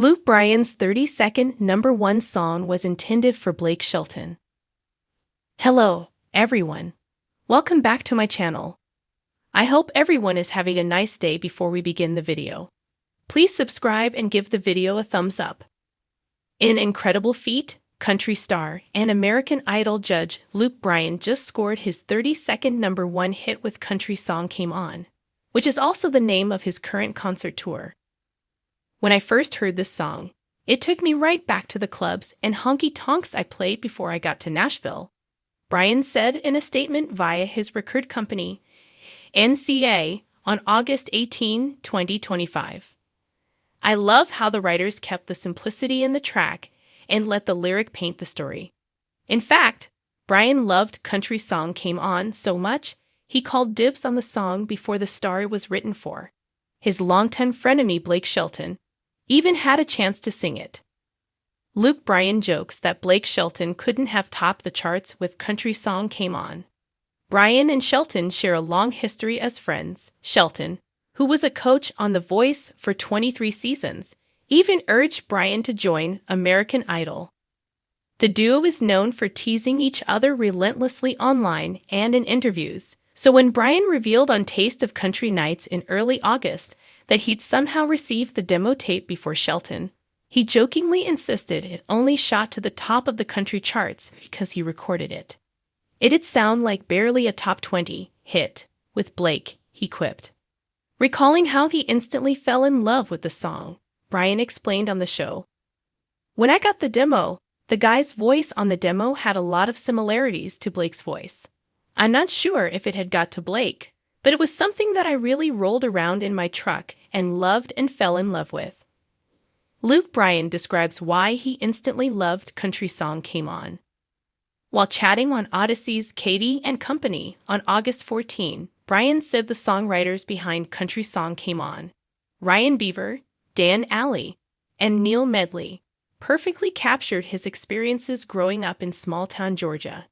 Luke Bryan's 30-second number one song was intended for Blake Shelton. Hello, everyone. Welcome back to my channel. I hope everyone is having a nice day. Before we begin the video, please subscribe and give the video a thumbs up. In an incredible feat, country star and American Idol judge Luke Bryan just scored his 30-second number one hit with Country Song Came On, which is also the name of his current concert tour. When I first heard this song, it took me right back to the clubs and honky-tonks I played before I got to Nashville, Bryan said in a statement via his record company, MCA, on August 18, 2025. I love how the writers kept the simplicity in the track and let the lyric paint the story. In fact, Bryan loved Country Song Came On so much, he called dibs on the song before the star it was written for. His longtime frenemy Blake Shelton even had a chance to sing it. Luke Bryan jokes that Blake Shelton couldn't have topped the charts with Country Song Came On. Bryan and Shelton share a long history as friends. Shelton, who was a coach on The Voice for 23 seasons, even urged Bryan to join American Idol. The duo is known for teasing each other relentlessly online and in interviews, so when Bryan revealed on Taste of Country Nights in early August that he'd somehow received the demo tape before Shelton, he jokingly insisted it only shot to the top of the country charts because he recorded it. It'd sound like barely a top 20 hit with Blake, he quipped. Recalling how he instantly fell in love with the song, Bryan explained on the show, "When I got the demo, the guy's voice on the demo had a lot of similarities to Blake's voice. I'm not sure if it had got to Blake, but it was something that I really rolled around in my truck and loved and fell in love with." Luke Bryan describes why he instantly loved Country Song Came On. While chatting on Odyssey's Katie and Company on August 14, Bryan said the songwriters behind Country Song Came On, Ryan Beaver, Dan Alley, and Neil Medley, perfectly captured his experiences growing up in small-town Georgia.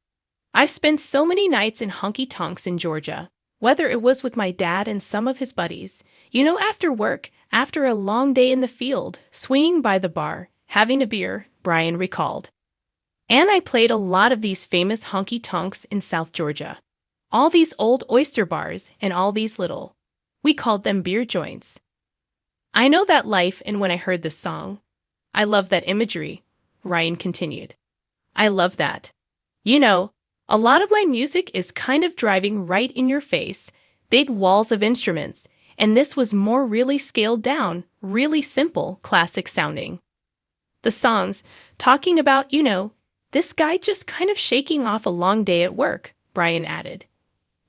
"I've spent so many nights in honky-tonks in Georgia, whether it was with my dad and some of his buddies, after work, after a long day in the field, swinging by the bar, having a beer," Bryan recalled. "And I played a lot of these famous honky-tonks in South Georgia. All these old oyster bars and all these little, we called them beer joints. I know that life, and when I heard this song, I love that imagery," Ryan continued. "I love that. A lot of my music is kind of driving right in your face, big walls of instruments, and this was more really scaled down, really simple, classic sounding. The songs, talking about, this guy just kind of shaking off a long day at work," Bryan added.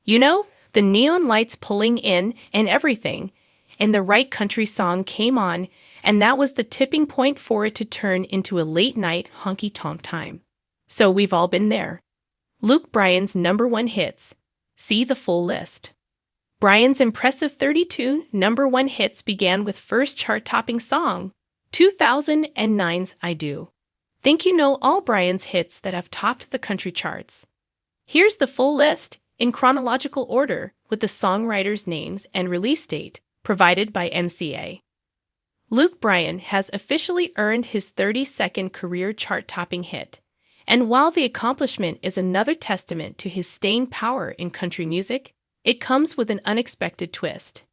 The neon lights pulling in and everything, and the right country song came on, and that was the tipping point for it to turn into a late-night honky-tonk time. So we've all been there." Luke Bryan's number one hits. See the full list. Bryan's impressive 32 number one hits began with first chart-topping song, 2009's I Do. Think you know all Bryan's hits that have topped the country charts. Here's the full list, in chronological order, with the songwriters' names and release date, provided by MCA. Luke Bryan has officially earned his 30-second career chart-topping hit, and while the accomplishment is another testament to his staying power in country music, it comes with an unexpected twist.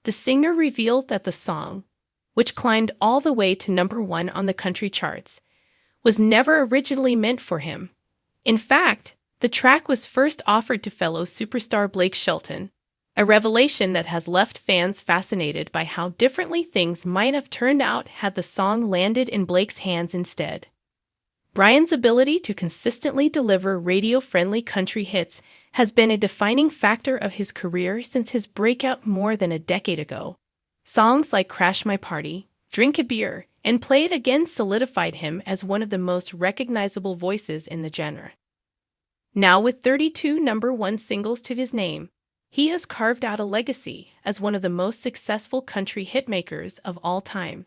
The singer revealed that the song, which climbed all the way to number one on the country charts, was never originally meant for him. In fact, the track was first offered to fellow superstar Blake Shelton, a revelation that has left fans fascinated by how differently things might have turned out had the song landed in Blake's hands instead. Bryan's ability to consistently deliver radio-friendly country hits has been a defining factor of his career since his breakout more than a decade ago. Songs like Crash My Party, Drink a Beer, and Play It Again solidified him as one of the most recognizable voices in the genre. Now with 32 number one singles to his name, he has carved out a legacy as one of the most successful country hitmakers of all time.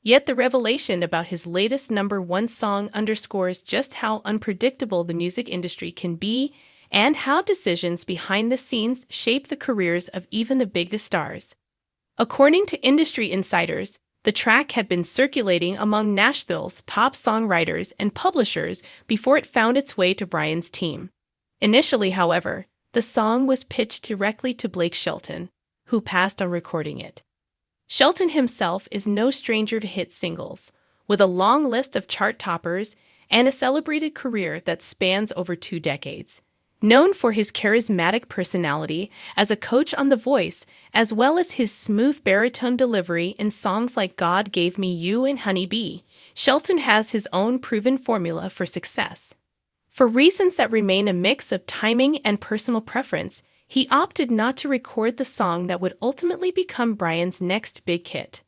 Yet the revelation about his latest number one song underscores just how unpredictable the music industry can be and how decisions behind the scenes shape the careers of even the biggest stars. According to industry insiders, The track had been circulating among Nashville's top songwriters and publishers before it found its way to Bryan's team. Initially, however, the song was pitched directly to Blake Shelton, who passed on recording it. Shelton himself is no stranger to hit singles, with a long list of chart toppers and a celebrated career that spans over 2 decades. Known for his charismatic personality as a coach on The Voice, as well as his smooth baritone delivery in songs like God Gave Me You and Honey Bee, Shelton has his own proven formula for success. For reasons that remain a mix of timing and personal preference, he opted not to record the song that would ultimately become Bryan's next big hit.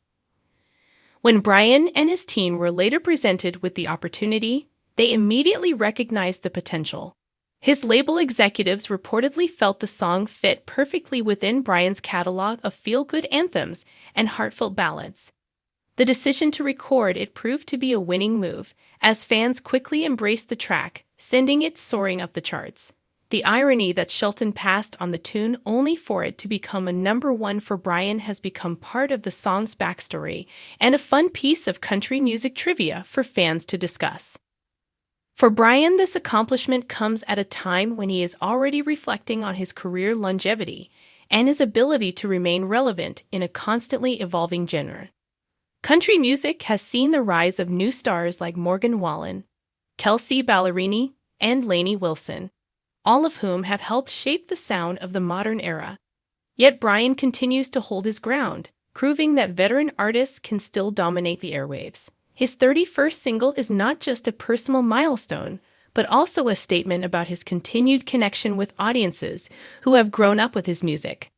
When Bryan and his team were later presented with the opportunity, they immediately recognized the potential. His label executives reportedly felt the song fit perfectly within Bryan's catalog of feel-good anthems and heartfelt ballads. The decision to record it proved to be a winning move, as fans quickly embraced the track, sending it soaring up the charts. The irony that Shelton passed on the tune only for it to become a #1 for Bryan has become part of the song's backstory and a fun piece of country music trivia for fans to discuss. For Bryan, this accomplishment comes at a time when he is already reflecting on his career longevity and his ability to remain relevant in a constantly evolving genre. Country music has seen the rise of new stars like Morgan Wallen, Kelsea Ballerini, and Lainey Wilson, all of whom have helped shape the sound of the modern era. Yet Bryan continues to hold his ground, proving that veteran artists can still dominate the airwaves. His 31st single is not just a personal milestone, but also a statement about his continued connection with audiences who have grown up with his music.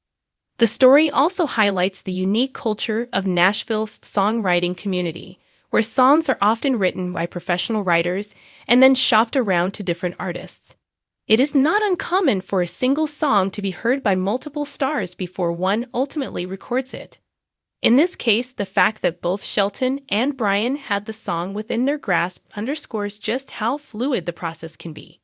The story also highlights the unique culture of Nashville's songwriting community, where songs are often written by professional writers and then shopped around to different artists. It is not uncommon for a single song to be heard by multiple stars before one ultimately records it. In this case, the fact that both Shelton and Bryan had the song within their grasp underscores just how fluid the process can be.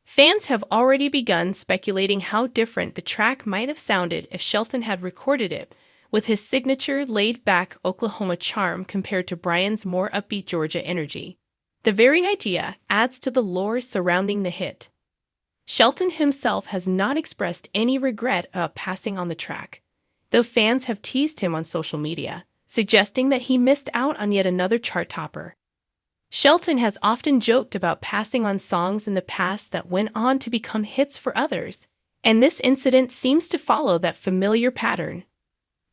Fans have already begun speculating how different the track might have sounded if Shelton had recorded it, with his signature laid-back Oklahoma charm compared to Bryan's more upbeat Georgia energy. The very idea adds to the lore surrounding the hit. Shelton himself has not expressed any regret about passing on the track, though fans have teased him on social media, suggesting that he missed out on yet another chart topper. Shelton has often joked about passing on songs in the past that went on to become hits for others, and this incident seems to follow that familiar pattern.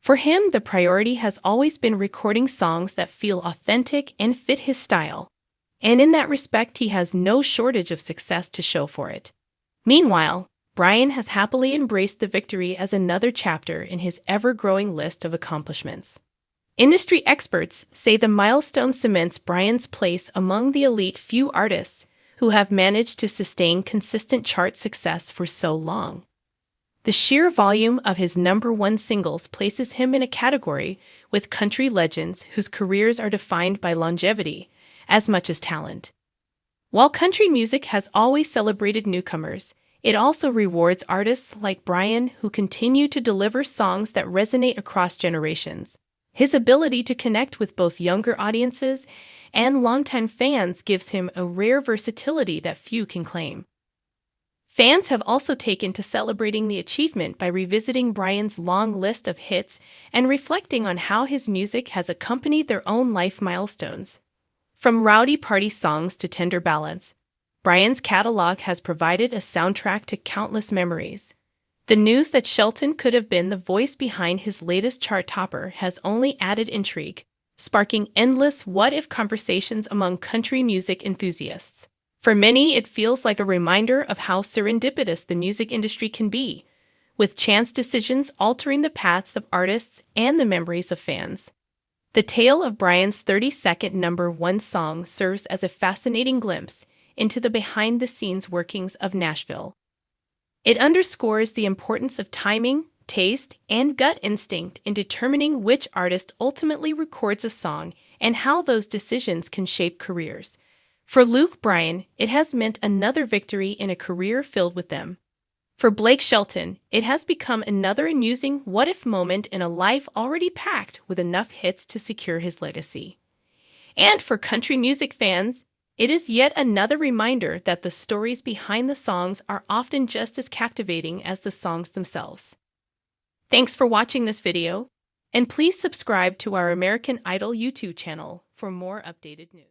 For him, the priority has always been recording songs that feel authentic and fit his style, and in that respect he has no shortage of success to show for it. Meanwhile, Bryan has happily embraced the victory as another chapter in his ever-growing list of accomplishments. Industry experts say the milestone cements Bryan's place among the elite few artists who have managed to sustain consistent chart success for so long. The sheer volume of his #1 singles places him in a category with country legends whose careers are defined by longevity as much as talent. While country music has always celebrated newcomers, it also rewards artists like Bryan who continue to deliver songs that resonate across generations. His ability to connect with both younger audiences and longtime fans gives him a rare versatility that few can claim. Fans have also taken to celebrating the achievement by revisiting Bryan's long list of hits and reflecting on how his music has accompanied their own life milestones. From rowdy party songs to tender ballads, Bryan's catalog has provided a soundtrack to countless memories. The news that Shelton could have been the voice behind his latest chart topper has only added intrigue, sparking endless what-if conversations among country music enthusiasts. For many, it feels like a reminder of how serendipitous the music industry can be, with chance decisions altering the paths of artists and the memories of fans. The tale of Bryan's 32nd #1 song serves as a fascinating glimpse into the behind-the-scenes workings of Nashville. It underscores the importance of timing, taste, and gut instinct in determining which artist ultimately records a song and how those decisions can shape careers. For Luke Bryan, it has meant another victory in a career filled with them. For Blake Shelton, it has become another amusing what-if moment in a life already packed with enough hits to secure his legacy. And for country music fans, it is yet another reminder that the stories behind the songs are often just as captivating as the songs themselves. Thanks for watching this video, and please subscribe to our American Idol YouTube channel for more updated news.